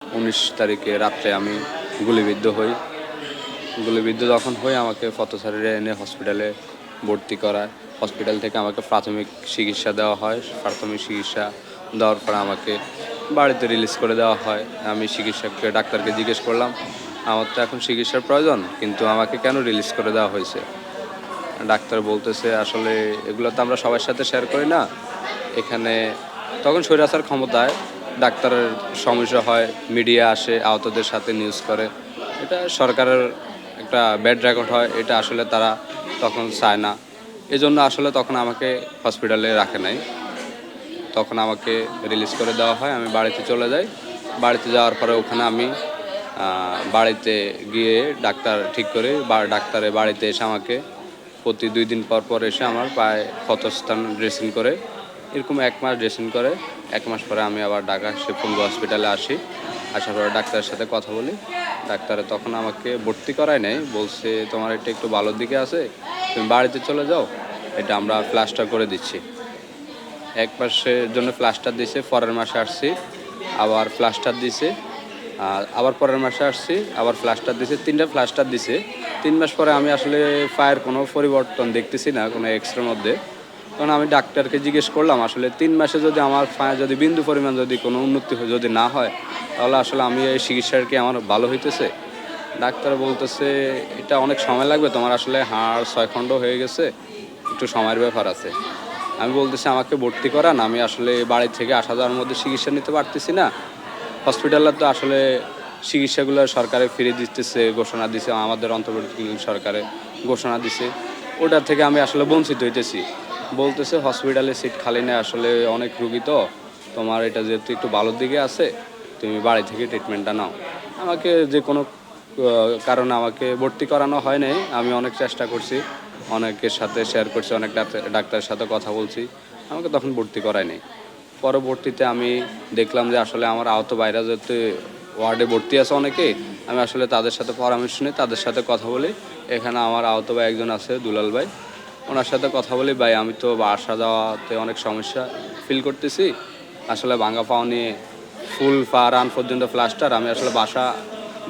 19 তারিখে রাত্রে আমি গুলিবিদ্ধ হই। গুলিবিদ্ধ যখন হই আমাকে পথচারীরা এনে হসপিটালে ভর্তি করায়। হসপিটাল থেকে আমাকে প্রাথমিক চিকিৎসা দেওয়া হয়। প্রাথমিক চিকিৎসা দেওয়ার পর আমাকে বাড়িতে রিলিজ করে দেওয়া হয়। আমি ডাক্তারকে জিজ্ঞেস করলাম, আমার তো এখন চিকিৎসার প্রয়োজন, কিন্তু আমাকে কেন রিলিজ করে দেওয়া হয়েছে? ডাক্তার বলতেছে, আসলে এগুলো তো আমরা সবার সাথে শেয়ার করি না। এখানে তখন স্বৈরাচার ক্ষমতায় ডাক্তারের সমস্যা হয়, মিডিয়া আসে, আহতদের সাথে নিউজ করে। এটা সরকারের একটা ব্যাড রেকর্ড হয়, এটা আসলে তারা তখন চায় না। এজন্য আসলে তখন আমাকে হসপিটালে রাখে নাই। তখন আমাকে রিলিজ করে দেওয়া হয়, আমি বাড়িতে চলে যাই। বাড়িতে যাওয়ার পরে ওখানে আমি বাড়িতে গিয়ে ডাক্তার ঠিক করে ডাক্তারের বাড়িতে এসে আমাকে প্রতি 2 দিন পর পর এসে আমার পায়ে ক্ষতস্থান ড্রেসিং করে, এরকম 1 মাস ড্রেসিং করে। 1 মাস পরে আমি আবার ঢাকা শিবগঞ্জ হসপিটালে আসি। আসার পরে ডাক্তারের সাথে কথা বলি। ডাক্তারে তখন আমাকে ভর্তি করায় নাই, বলছে তোমার এটা একটু ভালোর দিকে আছে, তুমি বাড়িতে চলে যাও, এটা আমরা প্লাস্টার করে দিচ্ছি। 1 মাসের জন্য প্লাস্টার দিছে, পরের মাসে আসছি আবার প্লাস্টার দিছে। আবার পরের মাসে আসছি, আবার প্লাস্টার দিছে, 3টা প্লাস্টার দিছে। 3 মাস পরে আমি আসলে পায়ের কোনো পরিবর্তন দেখতেছি না কোনো এক্সরের মধ্যে। তখন আমি ডাক্তারকে জিজ্ঞেস করলাম, আসলে 3 মাসে যদি আমার পায়ে যদি বিন্দু পরিমাণ যদি কোনো উন্নতি যদি না হয়, তাহলে আসলে আমি এই চিকিৎসার কি আমার ভালো হইতেছে? ডাক্তার বলতেছে, এটা অনেক সময় লাগবে, তোমার আসলে হাড় 6 খণ্ড হয়ে গেছে, একটু সময়ের ব্যাপার আছে। আমি বলতেছি, আমাকে ভর্তি করান, আমি আসলে বাড়ি থেকে আসা যাওয়ার মধ্যে চিকিৎসা নিতে পারতেছি না। হসপিটালে তো আসলে চিকিৎসাগুলো সরকারে ফ্রি দিতেছে, ঘোষণা দিছে, আমাদের অন্তর্বর্তীকালীন সরকারে ঘোষণা দিছে, ওটার থেকে আমি আসলে বঞ্চিত হইতেছি। বলতেছে হসপিটালে সিট খালি নেই, আসলে অনেক রুগী, তো তোমার এটা যেহেতু একটু ভালোর দিকে আছে, তুমি বাড়ি থেকে ট্রিটমেন্টটা নাও। আমাকে যে কোনো কারণে আমাকে ভর্তি করানো হয় নাই। আমি অনেক চেষ্টা করছি, অনেকের সাথে শেয়ার করছি, অনেক ডাক্তারের সাথে কথা বলছি, আমাকে তখন ভর্তি করায় নাই। পরবর্তীতে আমি দেখলাম যে আসলে আমার আহত ভাইরা যেহেতু ওয়ার্ডে ভর্তি আছে অনেকে, আমি আসলে তাদের সাথে পরামর্শ নিই, তাদের সাথে কথা বলি। এখানে আমার আহত ভাই একজন আছে, দুলাল ভাই, ওনার সাথে কথা বলি, ভাই আমি তো আসা যাওয়াতে অনেক সমস্যা ফিল করতেছি, আসলে ভাঙা পাও নিয়ে ফুল পা রান পর্যন্ত প্লাস্টার, আমি আসলে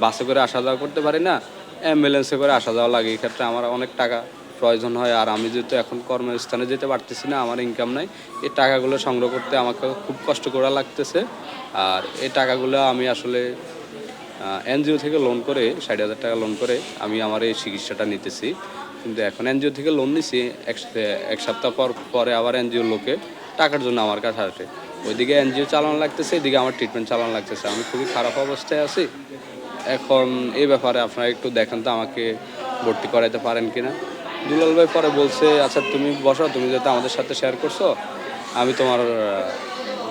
বাসে করে আসা যাওয়া করতে পারি না, অ্যাম্বুলেন্সে করে আসা যাওয়া লাগে, এই ক্ষেত্রে আমার অনেক টাকা প্রয়োজন হয়। আর আমি যেহেতু এখন কর্মস্থানে যেতে পারতেছি না, আমার ইনকাম নাই, এই টাকাগুলো সংগ্রহ করতে আমাকে খুব কষ্ট করা লাগতেছে। আর এই টাকাগুলো আমি আসলে এনজিও থেকে লোন করে 60,000 টাকা লোন করে আমি আমার এই চিকিৎসাটা নিতেছি। কিন্তু এখন এনজিও থেকে লোন নিছি, এক সপ্তাহ পরে আবার এনজিওর লোকে টাকার জন্য আমার কাছে আসে। ওইদিকে এনজিও চালানো লাগতেছে, এদিকে আমার ট্রিটমেন্ট চালানো লাগতেছে, আমি খুবই খারাপ অবস্থায় আছি। এখন এই ব্যাপারে আপনারা একটু দেখেন তো, আমাকে ভর্তি করাইতে পারেন কিনা। দুলাল ভাই পরে বলছে, আচ্ছা তুমি বসো, তুমি যেহেতু আমাদের সাথে শেয়ার করছো, আমি তোমার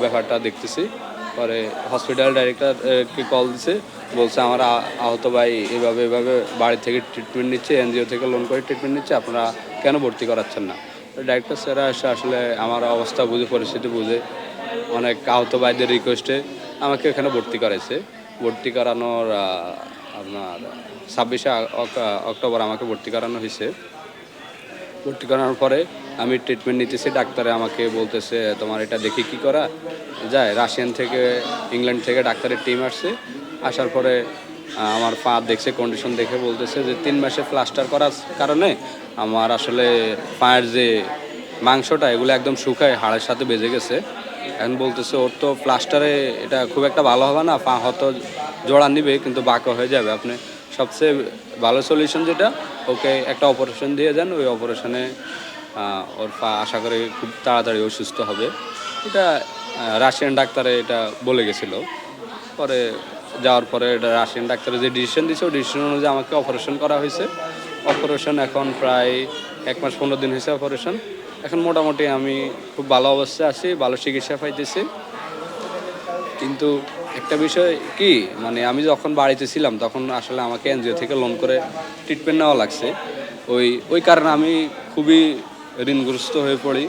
ব্যাপারটা দেখতেছি। পরে হসপিটাল ডাইরেক্টরকে কল দিছে, বলছে আমার আহত ভাই এভাবে এভাবে বাড়ি থেকে ট্রিটমেন্ট নিচ্ছে, এনজিও থেকে লোন করে ট্রিটমেন্ট নিচ্ছে, আপনারা কেন ভর্তি করাচ্ছেন না? ডাইরেক্টর স্যাররা এসে আসলে আমার অবস্থা বুঝে, পরিস্থিতি বুঝে, অনেক আহত ভাইদের রিকোয়েস্টে আমাকে এখানে ভর্তি করাইছে। ভর্তি করানোর আপনার 26শে অক্টোবর আমাকে ভর্তি করানো হয়েছে। ভর্তি করানোর পরে আমি ট্রিটমেন্ট নিতেছি। ডাক্তারে আমাকে বলতেছে, তোমার এটা দেখি কি করা যায়। রাশিয়ান থেকে, ইংল্যান্ড থেকে ডাক্তারের টিম আসছে। আসার পরে আমার পা দেখছে, কন্ডিশন দেখে বলতেছে যে 3 মাসে প্লাস্টার করার কারণে আমার আসলে পায়ের যে মাংসটা এগুলো একদম শুকায় হাড়ের সাথে বেজে গেছে। এখন বলতেছে ওর তো প্লাস্টারে এটা খুব একটা ভালো হবে না, পা হয়তো জোড়া নিবে কিন্তু বাঁকা হয়ে যাবে। আপনি সবচেয়ে ভালো সলিউশন যেটা, ওকে একটা অপারেশন দিয়ে যান, ওই অপারেশনে ওর পা আশা করি খুব তাড়াতাড়ি ও সুস্থ হবে। এটা রাশিয়ান ডাক্তারে এটা বলে গেছিলো। পরে যাওয়ার পরে এটা রাশিয়ান ডাক্তারে যে ডিসিশন দিয়েছে, ওই ডিসিশন অনুযায়ী আমাকে অপারেশন করা হয়েছে। অপারেশন এখন প্রায় 1 মাস 15 দিন হয়েছে অপারেশন। এখন মোটামুটি আমি খুব ভালো অবস্থায় আছি, ভালো চিকিৎসা পাইতেছি। কিন্তু একটা বিষয় কি, মানে আমি যখন বাড়িতে ছিলাম তখন আসলে আমাকে এনজিও থেকে লোন করে ট্রিটমেন্ট নেওয়া লাগছে। ওই কারণে আমি খুবই ঋণগ্রস্ত হয়ে পড়ি।